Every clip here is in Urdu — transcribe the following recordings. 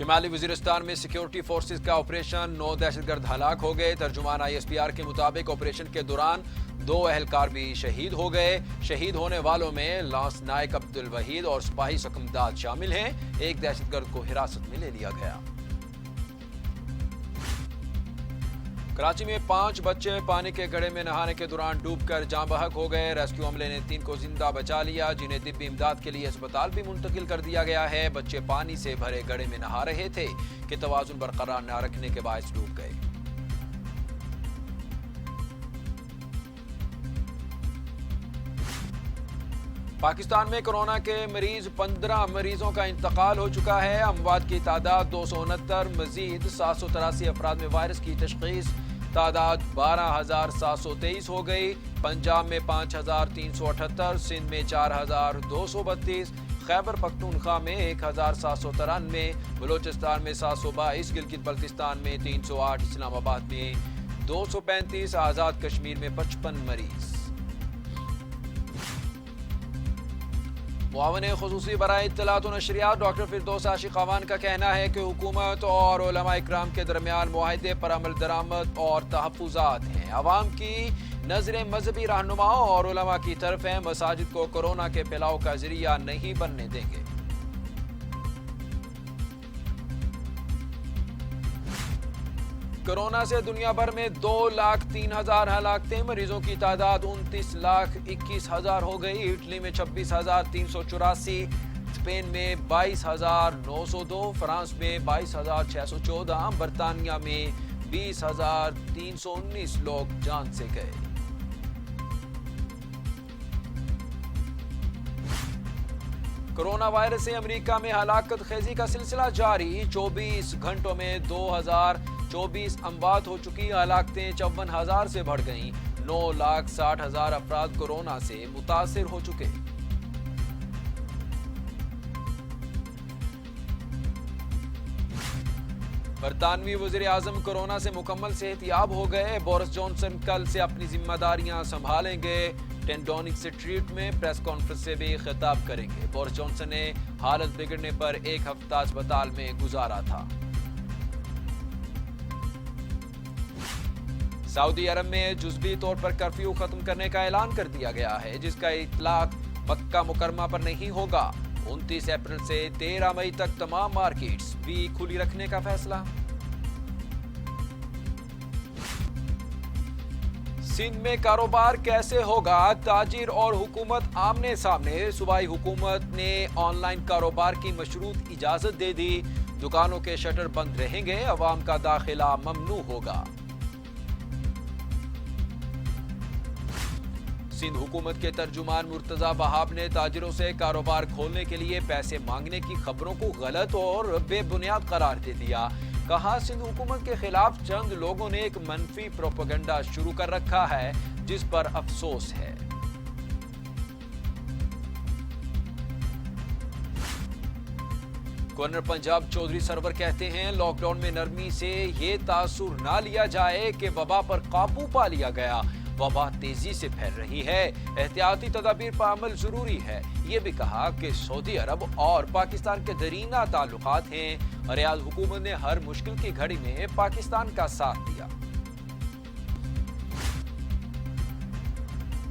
شمالی وزیرستان میں سیکیورٹی فورسز کا آپریشن، 9 دہشت گرد ہلاک ہو گئے۔ ترجمان ISPR کے مطابق آپریشن کے دوران 2 اہلکار بھی شہید ہو گئے۔ شہید ہونے والوں میں لانس نائک عبد الوحید اور سپاہی سکمداد شامل ہیں۔ ایک دہشت گرد کو حراست میں لے لیا گیا۔ کراچی میں 5 بچے پانی کے گڑھے میں نہانے کے دوران ڈوب کر جاں بحق ہو گئے۔ ریسکیو عملے نے 3 کو زندہ بچا لیا، جنہیں طبی امداد کے لیے اسپتال بھی منتقل کر دیا گیا ہے۔ بچے پانی سے بھرے گڑھے میں نہا رہے تھے کہ توازن برقرار نہ رکھنے کے باعث ڈوب گئے۔ پاکستان میں کورونا کے 15 مریضوں کا انتقال ہو چکا ہے۔ اموات کی تعداد 269، مزید 783 افراد میں وائرس کی تشخیص، تعداد 12,723 ہو گئی۔ پنجاب میں 5,378، سندھ میں 4,232، خیبر پختونخوا میں 1,793، بلوچستان میں 722، گلگت بلتستان میں 308، اسلام آباد میں 235، آزاد کشمیر میں 55 مریض۔ معاون خصوصی برائے اطلاعات و نشریات ڈاکٹر فردوس عاشق اعوان کا کہنا ہے کہ حکومت اور علماء اکرام کے درمیان معاہدے پر عمل درآمد اور تحفظات ہیں۔ عوام کی نظریں مذہبی رہنماؤں اور علماء کی طرف ہیں۔ مساجد کو کورونا کے پھیلاؤ کا ذریعہ نہیں بننے دیں گے۔ کورونا سے دنیا بھر میں 2,03,000 ہلاکتیں، مریضوں کی تعداد 29,21,000 ہو گئی۔ اٹلی میں 26,384، اسپین میں 22,902، فرانس میں 22,614، برطانیہ میں 20,319 لوگ جان سے گئے۔ کورونا وائرس سے امریکہ میں ہلاکت خیزی کا سلسلہ جاری، 24 گھنٹوں میں 2,024 اموات ہو چکی، ہلاکتیں 54,000 سے بڑھ گئیں، 9,60,000 افراد کورونا سے متاثر ہو چکے۔ برطانوی وزیر اعظم کورونا سے مکمل صحت یاب ہو گئے۔ بورس جانسن کل سے اپنی ذمہ داریاں سنبھالیں گے۔ 10 ڈاؤننگ اسٹریٹ میں پریس کانفرنس سے بھی خطاب کریں گے۔ بورس جانسن نے حالت بگڑنے پر 1 ہفتہ اسپتال میں گزارا تھا۔ سعودی عرب میں جزوی طور پر کرفیو ختم کرنے کا اعلان کر دیا گیا ہے، جس کا اطلاق مکہ مکرمہ پر نہیں ہوگا۔ 29 اپریل سے 13 مئی تک تمام مارکیٹس بھی کھلی رکھنے کا فیصلہ۔ سندھ میں کاروبار کیسے ہوگا؟ تاجر اور حکومت آمنے سامنے۔ صوبائی حکومت نے آن لائن کاروبار کی مشروط اجازت دے دی، دکانوں کے شٹر بند رہیں گے، عوام کا داخلہ ممنوع ہوگا۔ سندھ حکومت کے ترجمان مرتضی وہاب نے تاجروں سے کاروبار کھولنے کے لیے پیسے مانگنے کی خبروں کو غلط اور بے بنیاد قرار دے دیا۔ کہا سندھ حکومت کے خلاف چند لوگوں نے ایک منفی پروپیگنڈا شروع کر رکھا ہے، جس پر افسوس ہے۔ گورنر پنجاب چودھری سرور کہتے ہیں لاک ڈاؤن میں نرمی سے یہ تاثر نہ لیا جائے کہ وبا پر قابو پا لیا گیا۔ وبا تیزی سے پھیل رہی ہے، احتیاطی تدابیر پر عمل ضروری ہے۔ یہ بھی کہا کہ سعودی عرب اور پاکستان کے دیرینہ تعلقات ہیں، ریاض حکومت نے ہر مشکل کی گھڑی میں پاکستان کا ساتھ دیا۔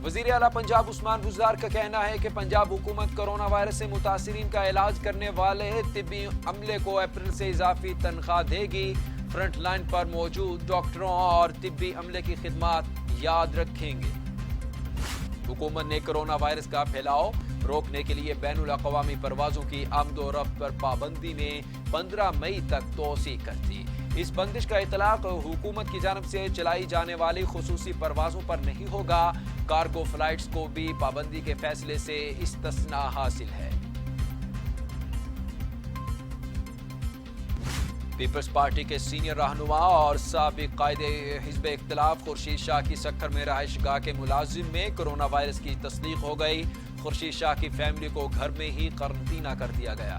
وزیر اعلیٰ پنجاب عثمان بزدار کا کہنا ہے کہ پنجاب حکومت کورونا وائرس سے متاثرین کا علاج کرنے والے طبی عملے کو اپریل سے اضافی تنخواہ دے گی۔ فرنٹ لائن پر موجود ڈاکٹروں اور طبی عملے کی خدمات یاد رکھیں گے۔ حکومت نے کورونا وائرس کا پھیلاؤ روکنے کے لیے بین الاقوامی پروازوں کی آمد و رفت پر پابندی میں 15 مئی تک توسیع کر دی۔ اس بندش کا اطلاق حکومت کی جانب سے چلائی جانے والی خصوصی پروازوں پر نہیں ہوگا۔ کارگو فلائٹس کو بھی پابندی کے فیصلے سے استثناء حاصل ہے۔ پیپلز پارٹی کے سینئر رہنما اور سابق قائد حزب اختلاف خورشید شاہ کی سکھر میں رہائش گاہ کے ملازم میں کورونا وائرس کی تصدیق ہو گئی۔ خورشید شاہ کی فیملی کو گھر میں ہی قرنطینہ کر دیا گیا۔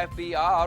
FBR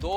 2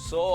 100